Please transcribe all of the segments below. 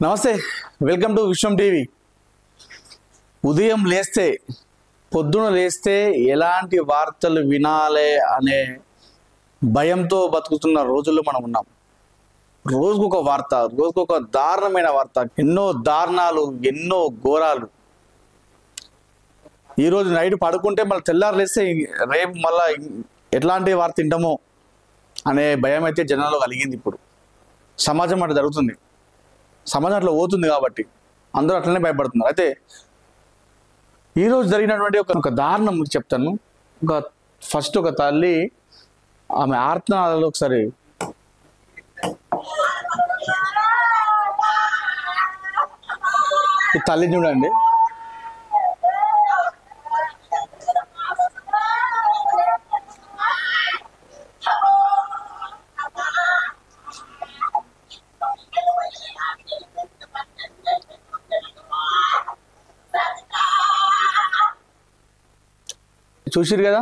నమస్తే, welcome to Vishwam TV. ఉదయం లేస్తే పొద్దున లేస్తే ఎలాంటి వార్తలు వినాలే అనే భయంతో బతుకుతున్న రోజుల్లో మనం ఉన్నాం. రోజుకొక వార్త, రోజుకొక దారుణమైన వార్త, ఎన్నో దారుణాలు, ఎన్నో ఘోరాలు. ఈరోజు నైట్ పడుకుంటే మళ్ళీ తెల్లారు లేస్తే రేపు మళ్ళీ ఎట్లాంటి వార్త తింటామో అనే భయం అయితే జనాల్లో కలిగింది. ఇప్పుడు సమాజం అట్లా జరుగుతుంది, సమాజం అట్లా పోతుంది కాబట్టి అందరూ అట్లనే భయపడుతున్నారు. అయితే ఈరోజు జరిగినటువంటి ఒక దారుణం చెప్తాను. ఫస్ట్ ఒక తల్లి ఆమె ఆర్తనాదాలు ఒకసారి ఈ తల్లి చూడండి. చూసిరు కదా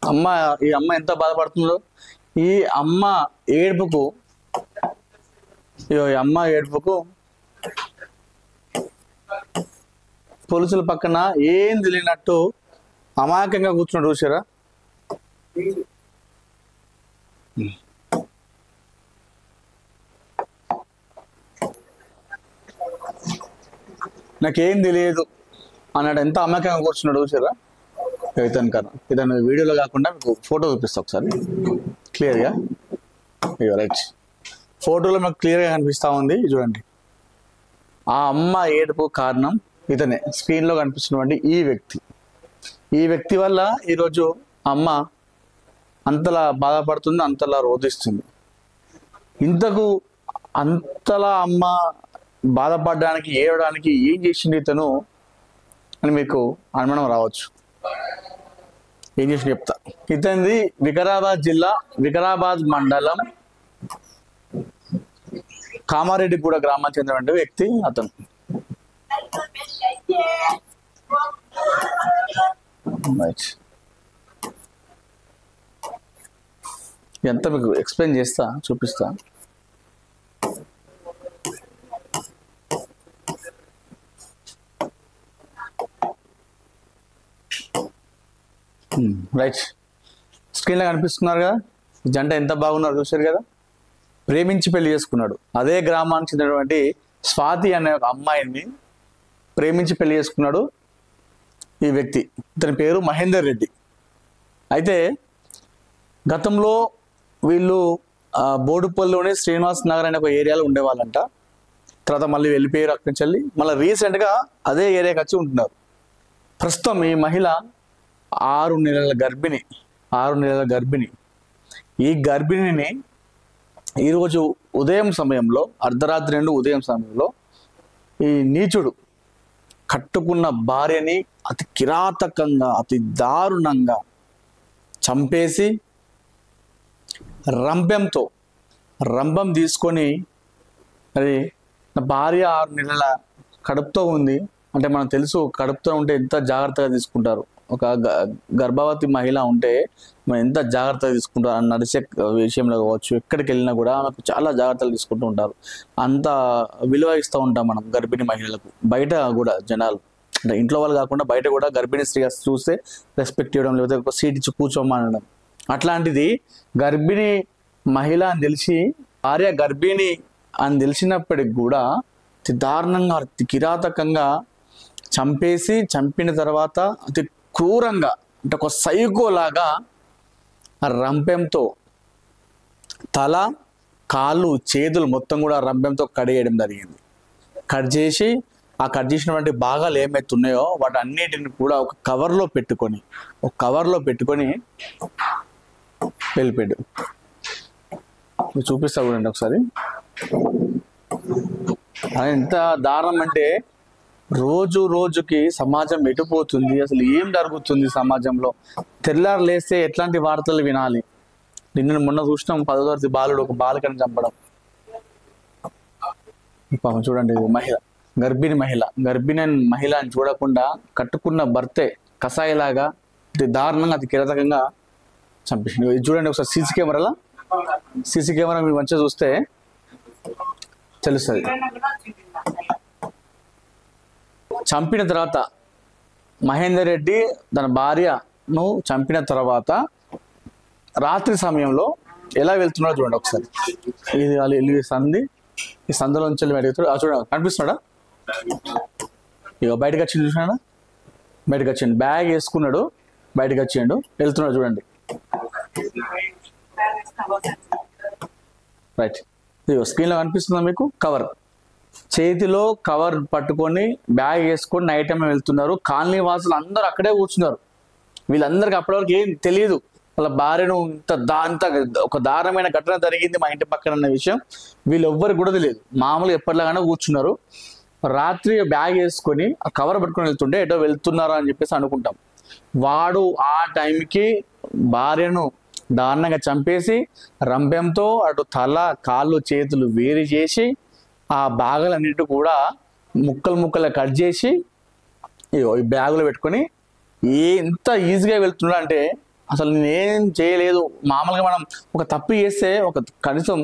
అమ్మ, ఈ అమ్మ ఎంత బాధపడుతుందో. ఈ అమ్మ ఏడుపుకు పోలీసుల పక్కన ఏం తెలియనట్టు అమాయకంగా కూర్చున్నాడు. చూసారా? నాకేం తెలియదు అన్నాడు. ఎంత అమాయకంగా కూర్చున్నాడు చూసారా? ఇతను వీడియోలో కాకుండా మీకు ఫోటో చూపిస్తా ఒకసారి క్లియర్గా. రైట్, ఫోటోలో మీకు క్లియర్గా కనిపిస్తూ ఉంది చూడండి. ఆ అమ్మ ఏడుపు కారణం ఇతనే, స్క్రీన్లో కనిపిస్తున్నటువంటి ఈ వ్యక్తి వల్ల ఈరోజు అమ్మ అంతలా బాధపడుతుంది, అంతలా రోధిస్తుంది. అంతలా అమ్మ బాధపడడానికి, ఏడడానికి ఏం చేసింది ఇతను అని మీకు అనుమానం రావచ్చు. ఏం చేసి చెప్తా. ఇతనిది వికారాబాద్ జిల్లా, వికారాబాద్ మండలం, కామారెడ్డిగూడ గ్రామానికి చెందినటువంటి వ్యక్తి అతను. ఎంత మీకు ఎక్స్ప్లెయిన్ చేస్తా, చూపిస్తా. రైట్, స్క్రీన్లో కనిపిస్తున్నారు కదా. జంట ఎంత బాగున్నారు చూశారు కదా. ప్రేమించి పెళ్లి చేసుకున్నాడు. అదే గ్రామానికి చెందినటువంటి స్వాతి అనే ఒక అమ్మాయిని ప్రేమించి పెళ్లి చేసుకున్నాడు ఈ వ్యక్తి. ఇతని పేరు మహేందర్ రెడ్డి. అయితే గతంలో వీళ్ళు బోడుపల్లిలోనే శ్రీనివాస్ నగర్ అనే ఒక ఏరియాలో ఉండేవాళ్ళంట. తర్వాత మళ్ళీ వెళ్ళిపోయారు అక్కడి నుంచి వెళ్ళి, మళ్ళీ రీసెంట్గా అదే ఏరియాకి వచ్చి ఉంటున్నారు. ప్రస్తుతం ఈ మహిళ 6 నెలల గర్భిణి. ఈ గర్భిణిని ఈరోజు ఉదయం సమయంలో, అర్ధరాత్రి నుండి ఉదయం సమయంలో ఈ నీచుడు కట్టుకున్న భార్యని అతి కిరాతకంగా, అతి దారుణంగా చంపేసి రంభం తీసుకొని, అది నా భార్య 6 నెలల కడుపుతో ఉంది అంటే మనకు తెలుసు, కడుపుతో ఉంటే ఎంత జాగ్రత్తగా తీసుకుంటారు. ఒక గర్భవతి మహిళ ఉంటే మనం ఎంత జాగ్రత్తగా తీసుకుంటారు అని నడిచే విషయంలో కావచ్చు, ఎక్కడికి వెళ్ళినా కూడా మనకు చాలా జాగ్రత్తలు తీసుకుంటూ ఉంటారు. అంత విలువ ఇస్తూ ఉంటాం మనం గర్భిణీ మహిళలకు. బయట కూడా జనాలు, అంటే ఇంట్లో వాళ్ళు కాకుండా బయట కూడా గర్భిణీ స్త్రీగా చూస్తే రెస్పెక్ట్ ఇవ్వడం, లేకపోతే ఒక సీట్ ఇచ్చి కూర్చోమనడం. అట్లాంటిది గర్భిణీ మహిళ అని తెలిసి, భార్య గర్భిణి అని తెలిసినప్పటికి కూడా అతి దారుణంగా, అతి కిరాతకంగా చంపిన తర్వాత అతి క్రూరంగా, అంటే ఒక సైకోలాగా రంపెంతో తల, కాళ్ళు, చేతులు మొత్తం కూడా రంపెంతో కడిగేయడం జరిగింది. కట్ చేసినటువంటి భాగాలు ఏమైతే ఉన్నాయో వాటి అన్నిటిని కూడా ఒక కవర్లో పెట్టుకొని వెళ్ళిపోయాడు. చూపిస్తా చూడండి ఒకసారి. ఎంత దారుణం అంటే, రోజుకి సమాజం ఎటుపోతుంది, అసలు ఏం జరుగుతుంది సమాజంలో. తెల్లారు లేస్తే ఎట్లాంటి వార్తలు వినాలి. మొన్న చూసినాం, 10వ తరగతి బాలుడు ఒక బాలికను చంపడం. చూడండి, గర్భిణీ మహిళ అని చూడకుండా కట్టుకున్న భర్తే కసాయిలాగా అతి దారుణంగా, అతి కిరాతకంగా చంపేసింది. ఇది చూడండి ఒకసారి సీసీ కెమెరా మీరు మంచిగా చూస్తే తెలుస్తుంది. చంపిన తర్వాత మహేందర్ రెడ్డి తన భార్యను చంపిన తర్వాత రాత్రి సమయంలో ఎలా వెళ్తున్నాడో చూడండి ఒకసారి. ఇది వాళ్ళు ఇల్లు సంది, ఈ సందులో నుంచి వెళ్ళి బయటకు చూడండి, కనిపిస్తున్నాడా? ఇక బయటకు వచ్చి చూసినాడా, బయటకు వచ్చిండు, బ్యాగ్ వేసుకున్నాడు, బయటకు వచ్చిండు, వెళ్తున్నాడు చూడండి. రైట్, ఇదిగో స్క్రీన్లో కనిపిస్తుందా మీకు? కవర్ చేతిలో కవర్ పట్టుకొని బ్యాగ్ వేసుకొని నైట్ టైం వెళ్తున్నారు. కాలనీ వాసులు అందరూ అక్కడే కూర్చున్నారు. వీళ్ళందరికీ అప్పటివరకు ఏం తెలియదు వాళ్ళ భార్యను ఇంత ఒక దారుణమైన ఘటన జరిగింది మా ఇంటి పక్కన అన్న విషయం వీళ్ళు ఎవ్వరికి కూడా తెలియదు. మామూలుగా ఎప్పటిలాగానే కూర్చున్నారు. రాత్రి బ్యాగ్ వేసుకొని ఆ కవర్ పట్టుకొని వెళ్తుంటే ఎటో వెళ్తున్నారా అని చెప్పేసి అనుకుంటాం. వాడు ఆ టైంకి భార్యను దారుణంగా చంపేసి రంపెంతో అటు తల కాళ్ళు చేతులు వేరు చేసి ఆ భాగాలన్నిటి కూడా ముక్కలు కట్ చేసి ఈ బ్యాగులో పెట్టుకొని ఎంత ఈజీగా వెళ్తున్నాడు అంటే అసలు నేనేం చేయలేదు. మామూలుగా మనం ఒక తప్పు చేస్తే, ఒక కనీసం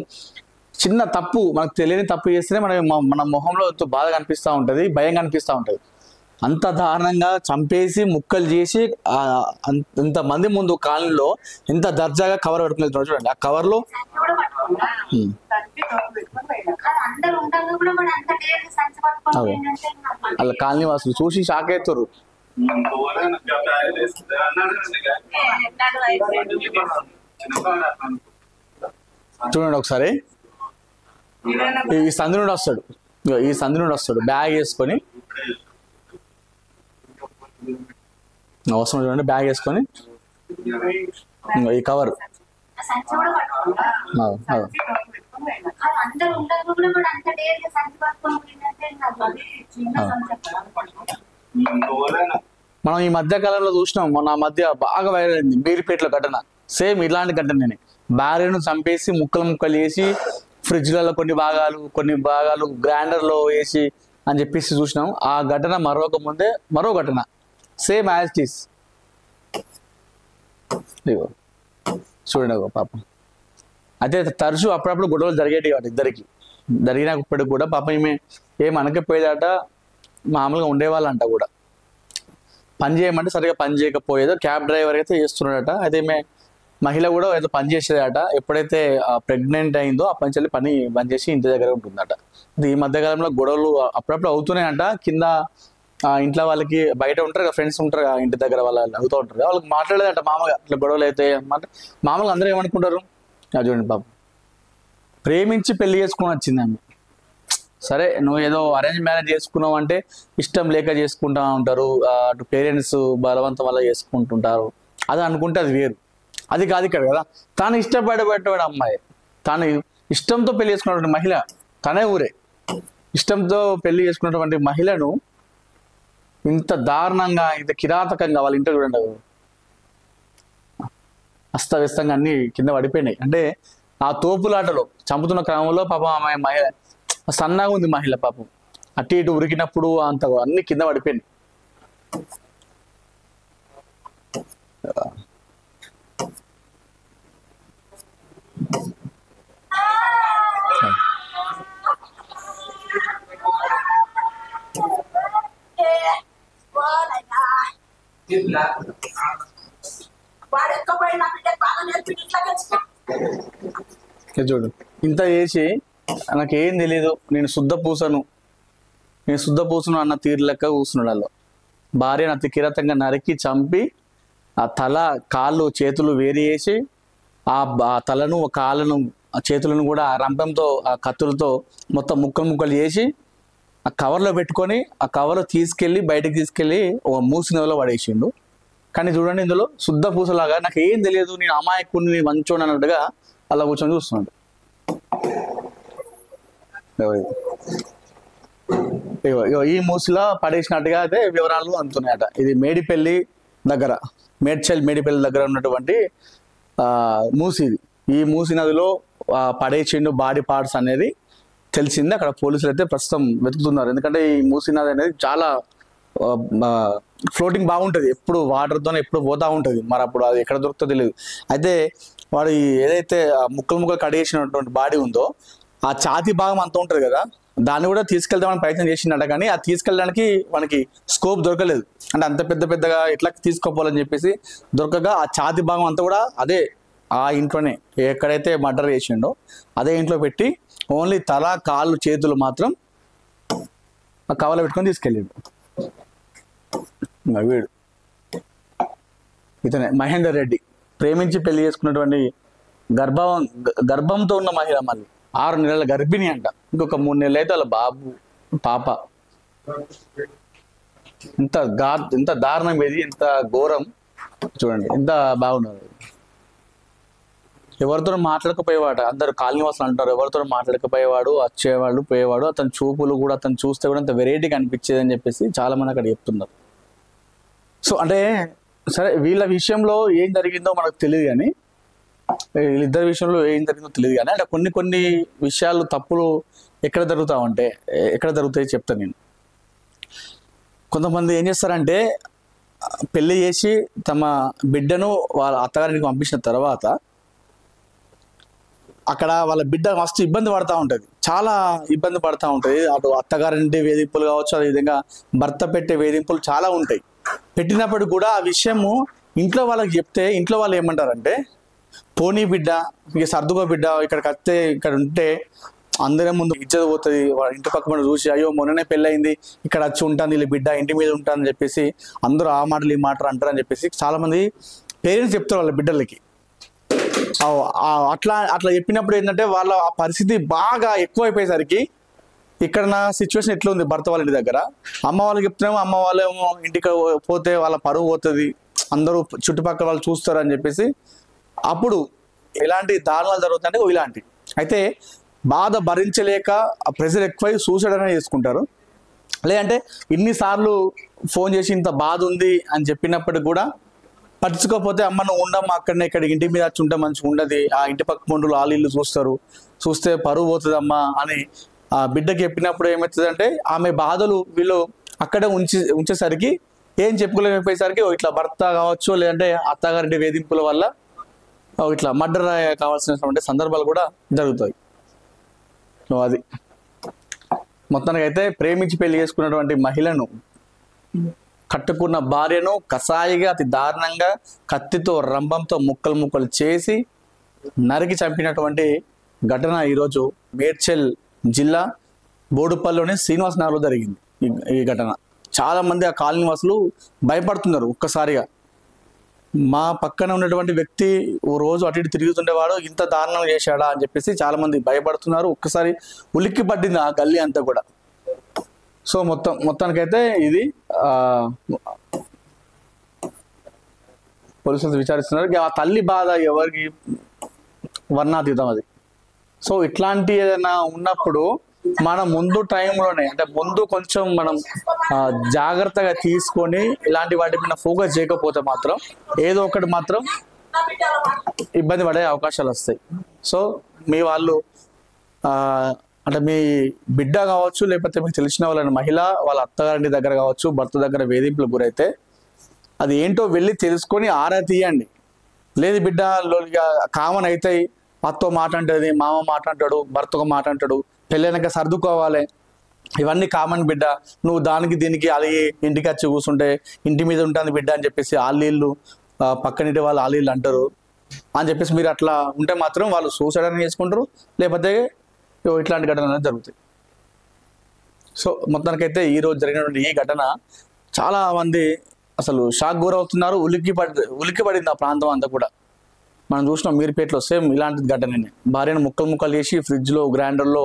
చిన్న తప్పు మనకు తెలియని తప్పు చేస్తేనే మన మొహంలో ఎంతో బాధ కనిపిస్తూ ఉంటుంది, భయం కనిపిస్తూ ఉంటుంది. అంత దారుణంగా చంపేసి ముక్కలు చేసి ఇంతమంది ముందు కాలనీలో ఎంత దర్జాగా కవర్ పెట్టుకుని వెళ్తున్నాడు చూడండి. ఆ కవర్లో అలా కాలనీ వాసులు చూసి షాక్ అవుతారు. చూడండి ఒకసారి, ఈ సంధి నుండి వస్తాడు బ్యాగ్ వేసుకొని, అవసరం చూడండి, బ్యాగ్ వేసుకొని ఈ కవర్ మనం ఈ మధ్య కాలంలో చూసినాం. మొన్న మధ్య బాగా వైరల్ అయింది మీర్పేటలో ఘటన. సేమ్ ఇలాంటి ఘటననే, భార్యను చంపేసి ముక్కలు వేసి ఫ్రిడ్జ్లలో కొన్ని భాగాలు గ్రైండర్లో వేసి అని చెప్పేసి చూసినాం. ఆ ఘటన ముందే మరో ఘటన సేమ్ యాజ్ ఇట్ ఈస్. చూడండి పాపం. అయితే తరచు అప్పుడప్పుడు గొడవలు జరిగేవి వాటి ఇద్దరికి. జరిగినప్పటికి కూడా పాపం ఈమె ఏం అనకపోయేదట, మామూలుగా ఉండేవాళ్ళంట కూడా. పని చేయమంటే సరిగా పని చేయకపోయేదో, క్యాబ్ డ్రైవర్ అయితే చేస్తున్నాడట. అయితే ఈమె మహిళ కూడా ఏదో పని చేసేదట. ఎప్పుడైతే ప్రెగ్నెంట్ అయిందో అప్పటి నుంచి పని బంద్ చేసి ఇంటి దగ్గర ఉంటుందట. ఈ మధ్యకాలంలో గొడవలు అప్పుడప్పుడు అవుతున్నాయంట. కింద ఇంట్లో వాళ్ళకి బయట ఉంటారు కదా, ఫ్రెండ్స్ ఉంటారు కదా ఇంటి దగ్గర, వాళ్ళు అవుతూ ఉంటారు కదా, వాళ్ళకి మాట్లాడేదట మామూలుగా ఇట్లా గొడవలు అయితే అన్నమాట. మామూలుగా అందరూ ఏమనుకుంటారు, చూడండి పాపం ప్రేమించి పెళ్లి చేసుకుని వచ్చింది ఆమె. సరే నువ్వు ఏదో అరేంజ్ మ్యారేజ్ చేసుకున్నావు అంటే ఇష్టం లేక చేసుకుంటా ఉంటారు, అటు పేరెంట్స్ బలవంతం వల్ల చేసుకుంటుంటారు, అది అనుకుంటే అది వేరు. అది కాదు ఇక్కడ కదా. తాను ఇష్టపడబెట్టవాడు అమ్మాయి, తాను ఇష్టంతో పెళ్లి చేసుకున్నటువంటి మహిళ, తనే ఊరే ఇష్టంతో పెళ్లి చేసుకున్నటువంటి మహిళను ఇంత దారుణంగా, ఇంత కిరాతకంగా వాళ్ళ ఇంట్లో చూడండి అస్తవ్యస్తంగా అన్ని కింద పడిపోయినాయి. అంటే ఆ తోపులాటలో చంపుతున్న క్రమంలో పాపం ఆమె మహిళ సన్నగా ఉంది, మహిళ పాపం అటు ఇటు ఉరికినప్పుడు అంత అన్ని కింద పడిపోయినాయి. చూడు, ఇంత చేసి నాకేం తెలియదు, నేను శుద్ధ పూసను అన్న తీరు లెక్క కూర్చున్నాడు. వాళ్ళు భార్యను అతి కిరాతంగా నరికి చంపి ఆ తల కాళ్ళు చేతులు వేరు చేసి ఆ తలను కాళ్ళను చేతులను కూడా ఆ రంపంతో ఆ కత్తులతో మొత్తం ముక్కలు చేసి ఆ కవర్లో పెట్టుకొని ఆ కవర్లో బయటకు తీసుకెళ్ళి ఒక మూసి నదిలో పడేసిండు. కానీ చూడండి, ఇందులో శుద్ధ పూసలాగా నాకు ఏం తెలియదు, నేను అమాయకుడిని మంచోని అన్నట్టుగా అలా కూర్చొని చూస్తున్నాడు. ఈ మూసిలో పడేసినట్టుగా అయితే వివరాలు అందుతున్నాయట. ఇది మేడిపల్లి దగ్గర, మేడిపల్లి దగ్గర ఉన్నటువంటి మూసి. ఈ మూసి నదిలో పడేసిండు బాడీ పార్ట్స్ అనేది తెలిసింది. అక్కడ పోలీసులు అయితే ప్రస్తుతం వెతుకుతున్నారు. ఎందుకంటే ఈ మూసి నది అనేది చాలా ఫ్లోటింగ్ బాగుంటుంది, ఎప్పుడు వాటర్తోనే ఎప్పుడు పోతూ ఉంటుంది. మరి అప్పుడు అది ఎక్కడ దొరుకుతుందో తెలియదు. అయితే వాడు ఏదైతే ముక్కలు కడిగేసినటువంటి బాడీ ఉందో ఆ ఛాతీ భాగం అంత ఉంటుంది కదా, దాన్ని కూడా తీసుకెళ్దామని ప్రయత్నం చేసిండట, కానీ అది తీసుకెళ్ళడానికి మనకి స్కోప్ దొరకలేదు. అంటే అంత పెద్దగా ఎట్లా తీసుకోపోవాలని చెప్పేసి దొరకక ఆ ఛాతి భాగం అంతా కూడా అదే ఆ ఇంట్లోనే ఎక్కడైతే మర్డర్ చేసిండో అదే ఇంట్లో పెట్టి ఓన్లీ తల కాళ్ళు చేతులు మాత్రం ఆ కవల పెట్టుకొని తీసుకెళ్ళాడు. వీడు ఇతనే మహేందర్ రెడ్డి, ప్రేమించి పెళ్లి చేసుకున్నటువంటి గర్భంతో ఉన్న మహిళ, మళ్ళీ 6 నెలల గర్భిణి అంట. ఇంకొక 3 నెలలు అయితే వాళ్ళ బాబు పాప. ఎంత దారుణం ఇది, ఎంత ఘోరం చూడండి, ఎంత బాగున్నారు. ఎవరితో మాట్లాడకపోయేవాడు, అందరు కాలనీవాసులు అంటారు ఎవరితో మాట్లాడకపోయేవాడు, వచ్చేవాడు పోయేవాడు. అతని చూపులు కూడా అతను చూస్తే కూడా అంత వెరైటీగా అనిపించేది అని చెప్పేసి చాలా మంది అక్కడ చెప్తున్నారు. సో అంటే సరే, వీళ్ళ విషయంలో ఏం జరిగిందో మనకు తెలియదు, కానీ వీళ్ళిద్దరి విషయంలో ఏం జరిగిందో తెలియదు, కానీ అంటే కొన్ని విషయాలు తప్పులు ఎక్కడ జరుగుతాయి చెప్తాను నేను. కొంతమంది ఏం చేస్తారంటే పెళ్లి చేసి తమ బిడ్డను వాళ్ళ అత్తగారికి పంపించిన తర్వాత అక్కడ వాళ్ళ బిడ్డ మస్తు ఇబ్బంది పడతా ఉంటుంది, చాలా ఇబ్బంది పడతా ఉంటుంది. అటు అత్తగారింటి వేధింపులు కావచ్చు, అదేవిధంగా భర్త పెట్టే వేధింపులు చాలా ఉంటాయి. పెట్టినప్పుడు కూడా ఆ విషయము ఇంట్లో వాళ్ళకి చెప్తే ఇంట్లో వాళ్ళు ఏమంటారంటే, పోనీ బిడ్డ, ఇక సర్దుకో బిడ్డ, ఇక్కడికి వస్తే ఇక్కడ ఉంటే అందరం ముందు ఇజ్జత పోతుంది, వాళ్ళ ఇంటి పక్క మీద చూసి అయ్యో మొన్ననే పెళ్ళయింది ఇక్కడ వచ్చి ఉంటాను వీళ్ళ బిడ్డ ఇంటి మీద ఉంటానని చెప్పేసి అందరూ ఆ మాటలు ఈ మాటలు అంటారని చెప్పేసి చాలామంది పేరెంట్స్ చెప్తారు వాళ్ళ బిడ్డలకి. అట్లా చెప్పినప్పుడు ఏంటంటే వాళ్ళ ఆ పరిస్థితి బాగా ఎక్కువైపోయేసరికి ఇక్కడ నా సిచ్యువేషన్ ఎట్లా ఉంది, భర్త వాళ్ళ ఇంటి దగ్గర అమ్మ వాళ్ళకి చెప్తున్నామో అమ్మ వాళ్ళేమో ఇంటికి పోతే వాళ్ళ పరువు పోతుంది, అందరూ చుట్టుపక్కల వాళ్ళు చూస్తారు అని చెప్పేసి అప్పుడు ఎలాంటి దారుణాలు జరుగుతాయంటే ఇలాంటి. అయితే బాధ భరించలేక ప్రెషర్ ఎక్కువై సూసైడ్ అనేది చేసుకుంటారు. లేదంటే ఇన్నిసార్లు ఫోన్ చేసి ఇంత బాధ ఉంది అని చెప్పినప్పటికి కూడా పట్టించుకోకపోతే అమ్మ నువ్వు ఉండమ్మా అక్కడనే, ఇక్కడ ఇంటి మీద వచ్చి ఉంటే మంచిగా ఉండదు, ఆ ఇంటి పక్క పండులు వాళ్ళు ఇల్లు చూస్తే పరువు పోతుందమ్మా అని ఆ బిడ్డకి చెప్పినప్పుడు ఏమవుతుందంటే ఆమె బాధలు వీళ్ళు అక్కడే ఉంచేసరికి ఏం చెప్పుకోలేకపోయేసరికి ఇట్లా భర్త కావచ్చు లేదంటే అత్తగారింటి వేధింపుల వల్ల ఇట్లా మర్డర్ కావాల్సినటువంటి సందర్భాలు కూడా జరుగుతాయి. అది మొత్తానికి అయితే ప్రేమించి పెళ్లి చేసుకున్నటువంటి మహిళను, కట్టుకున్న భార్యను కసాయిగా అతి దారుణంగా కత్తితో రంభంతో ముక్కలు చేసి నరికి చంపినటువంటి ఘటన ఈరోజు మేడ్చల్ జిల్లా బోడుపల్లిలోని శ్రీనివాస్ నగర్లో జరిగింది. ఈ ఘటన చాలా మంది ఆ కాలనీ వాసులు భయపడుతున్నారు. ఒక్కసారిగా మా పక్కన ఉన్నటువంటి వ్యక్తి ఓ రోజు అటు ఇటు తిరుగుతుండేవాడు, ఇంత దారుణం చేశాడా అని చెప్పేసి చాలా మంది భయపడుతున్నారు. ఒక్కసారి ఉలిక్కి పట్టింది ఆ గల్లీ అంతా కూడా. సో మొత్తానికైతే ఇది పోలీసులు విచారిస్తున్నారు. ఆ తల్లి బాధ ఎవరికి వర్ణాతీతం అది. సో ఇట్లాంటి ఏదైనా ఉన్నప్పుడు మనం ముందు టైంలోనే, అంటే ముందు కొంచెం మనం జాగ్రత్తగా తీసుకొని ఇలాంటి వాటి మీద ఫోకస్ చేయకపోతే మాత్రం ఏదో ఒకటి మాత్రం ఇబ్బంది పడే అవకాశాలు వస్తాయి. సో మీ వాళ్ళు అంటే మీ బిడ్డ కావచ్చు లేకపోతే మీకు తెలిసిన వాళ్ళని మహిళ వాళ్ళ అత్తగారింటి దగ్గర కావచ్చు భర్త దగ్గర వేధింపులకు గురైతే అది ఏంటో వెళ్ళి తెలుసుకొని ఆరా తీయండి. లేదు బిడ్డ కామన్ అవుతాయి, అత్తో మాట అంటది, మామ మాట అంటాడు, భర్తకు మాట అంటాడు, పెళ్ళైనాక సర్దుకోవాలి, ఇవన్నీ కామన్ బిడ్డ, నువ్వు దానికి దీనికి అది ఇంటికి వచ్చి కూర్చుంటే ఇంటి మీద ఉంటుంది బిడ్డ అని చెప్పేసి ఆళ్ళీళ్ళు పక్కనింటి వాళ్ళు ఆళ్ళీళ్ళు అంటారు అని చెప్పేసి మీరు అట్లా ఉంటే మాత్రం వాళ్ళు సూసైడ్ అని చేసుకుంటారు, లేకపోతే ఇట్లాంటి ఘటనలు జరుగుతాయి. సో మొత్తానికైతే ఈరోజు జరిగినటువంటి ఈ ఘటన చాలా మంది అసలు షాక్ గురవుతున్నారు. ఉలిక్కి పడింది ఆ ప్రాంతం అంతా కూడా. మనం చూసినాం మీర్పేటలో సేమ్ ఇలాంటి ఘటననే. భార్యను ముక్కలు చేసి ఫ్రిడ్జ్లో గ్రైండర్లో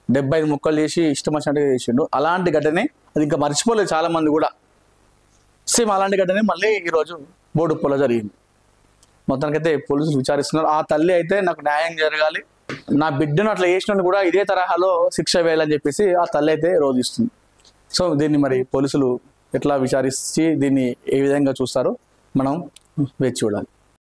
75 ముక్కలు చేసి ఇష్టం వచ్చినట్టుగా చేసిండు. అలాంటి ఘటనే అది ఇంకా మర్చిపోలేదు చాలా మంది కూడా. సేమ్ అలాంటి ఘటనే మళ్ళీ ఈరోజు బోడుప్పలో జరిగింది. మొత్తానికైతే పోలీసులు విచారిస్తున్నారు. ఆ తల్లి అయితే నాకు న్యాయం జరగాలి, నా బిడ్డను అట్లా చేసిన కూడా ఇదే తరహాలో శిక్ష వేయాలని చెప్పేసి ఆ తల్లి అయితే రోధిస్తుంది. సో దీన్ని మరి పోలీసులు ఎట్లా విచారించి దీన్ని ఏ విధంగా చూస్తారో మనం వేచి చూడాలి.